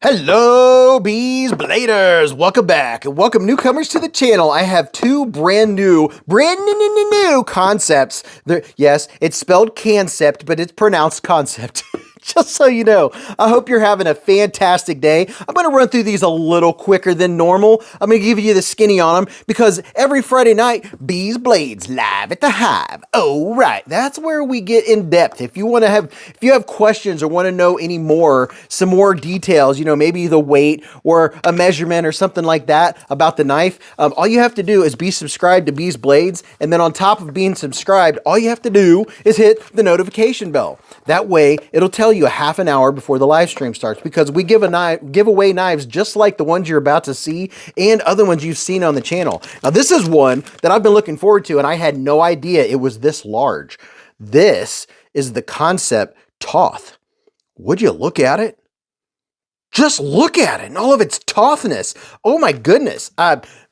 Hello, Beez Bladers! Welcome back and welcome newcomers to the channel. I have two brand new concepts. Yes, it's spelled Kansept, but it's pronounced Concept. Just so you know, I hope you're having a fantastic day. I'm going to run through these a little quicker than normal. I'm going to give you the skinny on them because every Friday night, Beez Blades live at the Hive. Oh, right. That's where we get in depth. If you have questions or want to know some more details, maybe the weight or a measurement or something like that about the knife, all you have to do is be subscribed to Beez Blades. And then on top of being subscribed, all you have to do is hit the notification bell. That way, it'll tell you a half an hour before the live stream starts because we give away knives just like the ones you're about to see and other ones you've seen on the channel. Now, this is one that I've been looking forward to, and I had no idea it was this large. This is the Kansept Thoth. Would you look at it? Just look at it and all of its Thothness. Oh my goodness.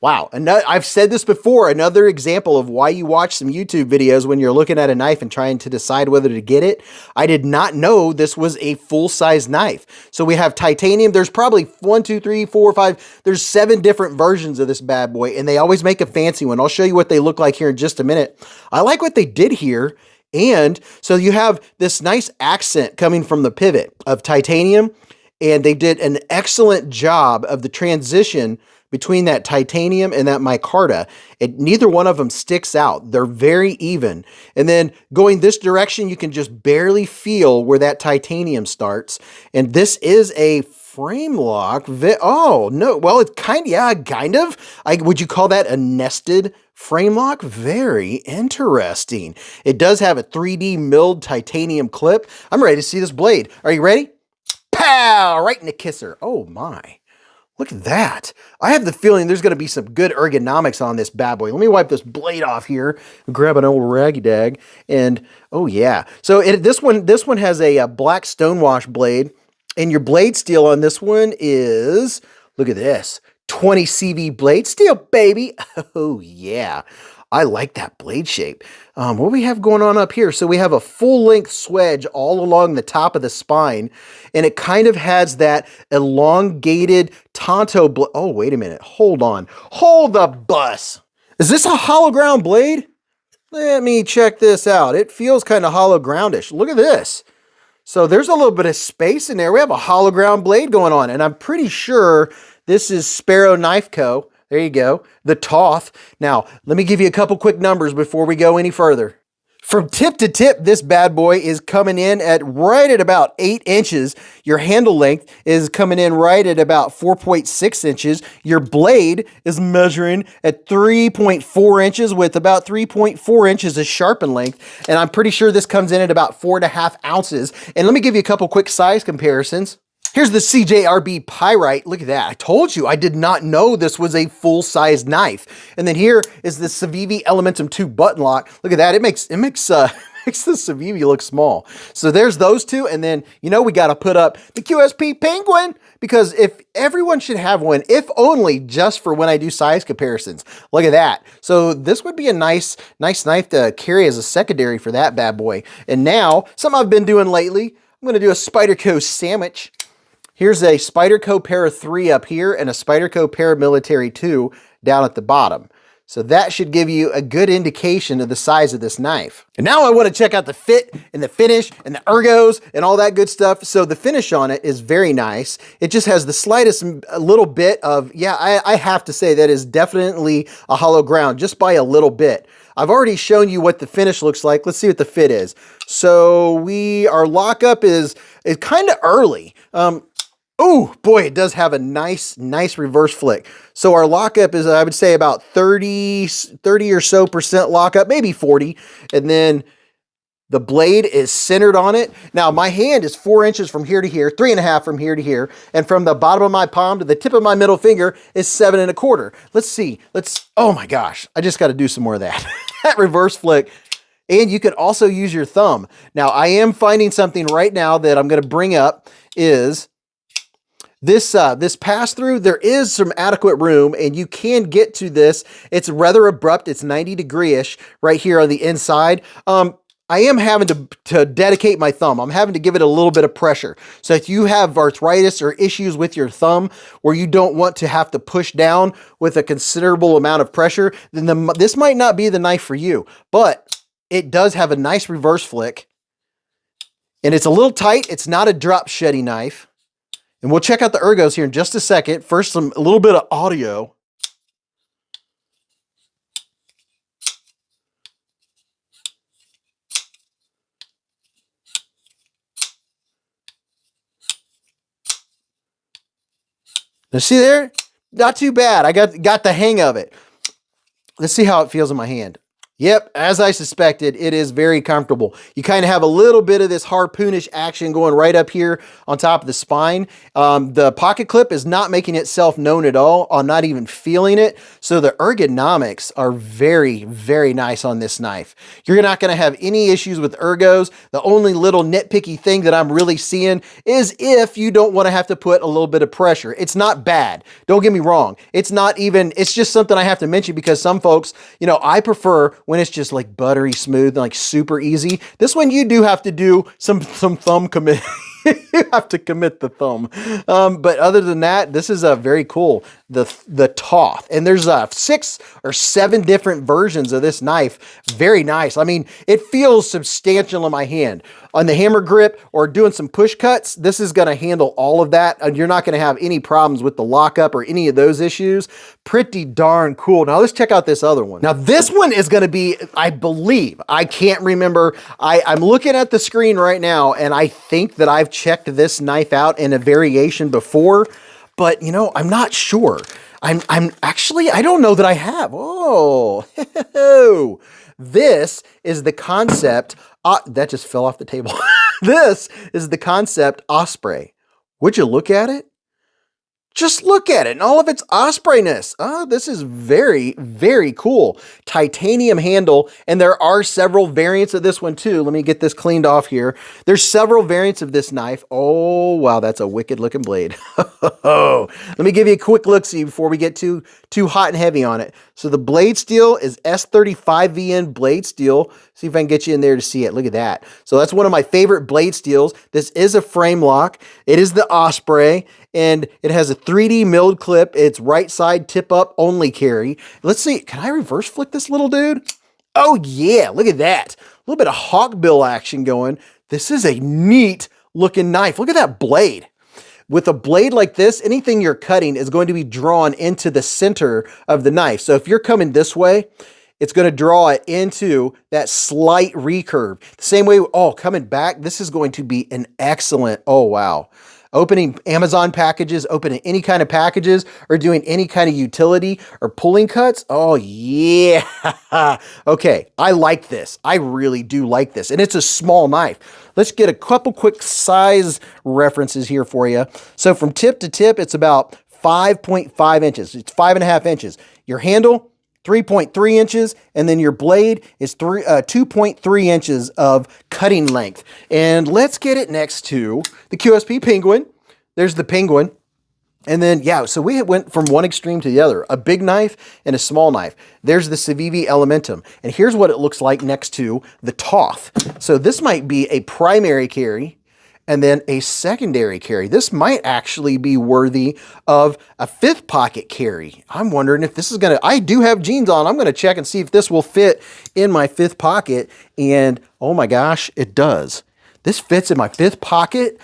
Wow. I've said this before, another example of why you watch some YouTube videos when you're looking at a knife and trying to decide whether to get it. I did not know this was a full-size knife. So we have titanium. There's probably 1, 2, 3, 4, 5. There's 7 different versions of this bad boy, and they always make a fancy one. I'll show you what they look like here in just a minute. I like what they did here. And so you have this nice accent coming from the pivot of titanium. And they did an excellent job of the transition between that titanium and that micarta. Neither one of them sticks out. They're very even. And then going this direction, you can just barely feel where that titanium starts. And this is a frame lock. Oh, no. Well, it's kind of. Would you call that a nested frame lock? Very interesting. It does have a 3D milled titanium clip. I'm ready to see this blade. Are you ready? Pow! Right in the kisser. Oh my. Look at that. I have the feeling there's going to be some good ergonomics on this bad boy. Let me wipe this blade off here, grab an old raggy dag, and oh yeah. So this one has a black stonewash blade, and your blade steel on this one is, look at this, 20 CV blade steel, baby. Oh yeah. I like that blade shape. What do we have going on up here? So we have a full-length swedge all along the top of the spine, and it kind of has that elongated Tonto blade. Oh, wait a minute. Hold on. Hold the bus. Is this a hollow ground blade? Let me check this out. It feels kind of hollow groundish. Look at this. So there's a little bit of space in there. We have a hollow ground blade going on, and I'm pretty sure this is Sparrow Knife Co. There you go, the Thoth. Now, let me give you a couple quick numbers before we go any further. From tip to tip, this bad boy is coming in at right at about 8 inches. Your handle length is coming in right at about 4.6 inches. Your blade is measuring at 3.4 inches with about 3.4 inches of sharpen length. And I'm pretty sure this comes in at about 4.5 ounces. And let me give you a couple quick size comparisons. Here's the CJRB Pyrite. Look at that. I told you, I did not know this was a full-size knife. And then here is the Civivi Elementum 2 button lock. Look at that. It makes the Civivi look small. So there's those two. And then, we got to put up the QSP Penguin because if everyone should have one, if only just for when I do size comparisons. Look at that. So this would be a nice knife to carry as a secondary for that bad boy. And now, something I've been doing lately, I'm going to do a Spyderco sandwich. Here's a Spyderco Para 3 up here and a Spyderco Paramilitary 2 down at the bottom. So that should give you a good indication of the size of this knife. And now I want to check out the fit and the finish and the ergos and all that good stuff. So the finish on it is very nice. It just has the slightest little bit of, I have to say that is definitely a hollow ground just by a little bit. I've already shown you what the finish looks like. Let's see what the fit is. So our lockup is kind of early. Oh boy, it does have a nice reverse flick. So our lockup is, I would say, about 30 or so percent lockup, maybe 40. And then the blade is centered on it. Now my hand is 4 inches from here to here, 3.5 from here to here. And from the bottom of my palm to the tip of my middle finger is 7.25. Let's see. Oh my gosh, I just got to do some more of that. That reverse flick. And you can also use your thumb. Now I am finding something right now that I'm going to bring up is this pass-through. There is some adequate room and you can get to this. It's rather abrupt. It's 90 degree-ish right here on the inside. I am having to dedicate my thumb. I'm having to give it a little bit of pressure. So if you have arthritis or issues with your thumb where you don't want to have to push down with a considerable amount of pressure, then this might not be the knife for you. But it does have a nice reverse flick. And it's a little tight. It's not a drop shedding knife. And we'll check out the ergos here in just a second. First, a little bit of audio. Now see there? Not too bad. I got the hang of it. Let's see how it feels in my hand. Yep, as I suspected, it is very comfortable. You kind of have a little bit of this harpoonish action going right up here on top of the spine. The pocket clip is not making itself known at all. I'm not even feeling it. So the ergonomics are very, very nice on this knife. You're not going to have any issues with ergos. The only little nitpicky thing that I'm really seeing is if you don't want to have to put a little bit of pressure. It's not bad. Don't get me wrong. It's not even, it's just something I have to mention because some folks, you know, I prefer when it's just like buttery smooth and like super easy. This one you do have to do some thumb commit. You have to commit the thumb. But other than that, this is a very cool, the Thoth. And there's 6 or 7 different versions of this knife. Very nice. I mean, it feels substantial in my hand. On the hammer grip or doing some push cuts, this is going to handle all of that. And you're not going to have any problems with the lockup or any of those issues. Pretty darn cool. Now let's check out this other one. Now this one is going to be, I believe, I can't remember. I'm looking at the screen right now and I think that I've checked this knife out in a variation before, but you know, I'm not sure. I'm actually, I don't know that I have. Oh, this is the Kansept. That just fell off the table. This is the Kansept Osprey. Would you look at it? Just look at it and all of its Ospreyness. Oh, this is very, very cool. Titanium handle, and there are several variants of this one too. Let me get this cleaned off here. There's several variants of this knife. Oh, wow, that's a wicked looking blade. Let me give you a quick look-see before we get too hot and heavy on it. So the blade steel is S35VN blade steel. See if I can get you in there to see it. Look at that. So that's one of my favorite blade steels. This is a frame lock. It is the Osprey, and it has a 3D milled clip. It's right side tip up only carry. Let's see. Can I reverse flick this little dude? Oh yeah, look at that. A little bit of hawkbill action going. This is a neat looking knife. Look at that blade. With a blade like this, anything you're cutting is going to be drawn into the center of the knife. So if you're coming this way, it's going to draw it into that slight recurve. The same way, oh, coming back, this is going to be an excellent, oh wow. Opening Amazon packages, opening any kind of packages, or doing any kind of utility or pulling cuts. Oh yeah. Okay, I like this. I really do like this. And it's a small knife. Let's get a couple quick size references here for you. So from tip to tip, it's about 5.5 inches. It's 5.5 inches. Your handle, 3.3 inches, and then your blade is 2.3 inches of cutting length. And let's get it next to the QSP Penguin. There's the Penguin. And then, yeah, so we went from one extreme to the other, a big knife and a small knife. There's the Civivi Elementum. And here's what it looks like next to the Thoth. So this might be a primary carry and then a secondary carry. This might actually be worthy of a 5th pocket carry. I'm wondering if this is gonna, I do have jeans on. I'm gonna check and see if this will fit in my 5th pocket. And oh my gosh, it does. This fits in my 5th pocket.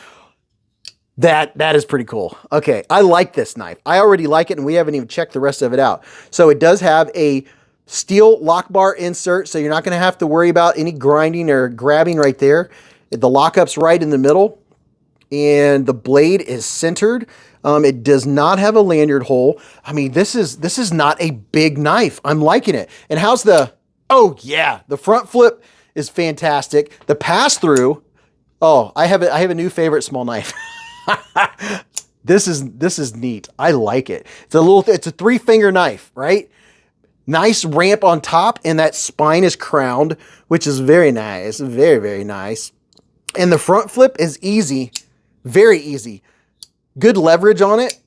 That is pretty cool. Okay, I like this knife. I already like it and we haven't even checked the rest of it out. So it does have a steel lock bar insert, so you're not gonna have to worry about any grinding or grabbing right there. The lockup's right in the middle and the blade is centered. It does not have a lanyard hole. I mean, this is not a big knife. I'm liking it. And how's the, oh yeah, the front flip is fantastic. The pass through, oh, I have a new favorite small knife. This is neat. I like it. It's a 3-finger knife, right? Nice ramp on top and that spine is crowned, which is very nice. Very, very nice. And the front flip is easy, very easy. Good leverage on it.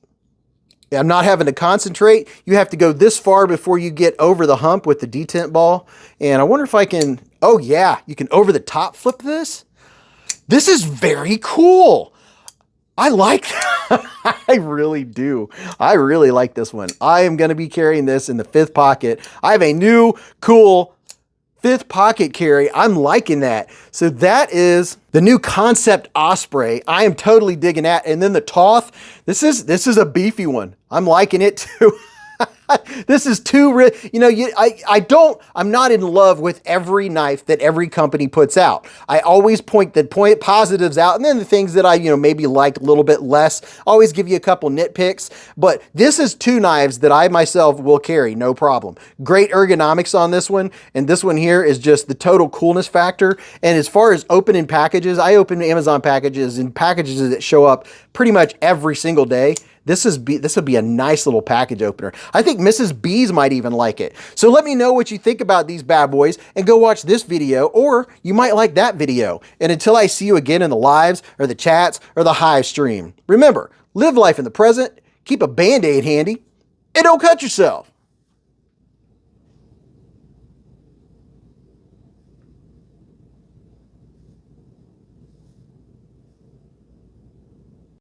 I'm not having to concentrate. You have to go this far before you get over the hump with the detent ball. And I wonder if I can, Oh yeah, you can over the top flip this. This is very cool. I like that. I really do. I really like this one. I am going to be carrying this in the 5th pocket. I have a new cool 5th pocket carry. I'm liking that. So that is the new Kansept Osprey. I am totally digging that. And then the Thoth. This is a beefy one. I'm liking it too. This is too, you know, I'm not in love with every knife that every company puts out. I always point positives out, and then the things that I, you know, maybe like a little bit less, always give you a couple nitpicks. But this is 2 knives that I myself will carry, no problem. Great ergonomics on this one, and this one here is just the total coolness factor. And as far as opening packages, I open Amazon packages and packages that show up pretty much every single day. This would be a nice little package opener. I think Mrs. Beez might even like it. So let me know what you think about these bad boys and go watch this video, or you might like that video. And until I see you again in the lives or the chats or the Hive stream, remember, live life in the present, keep a Band-Aid handy, and don't cut yourself.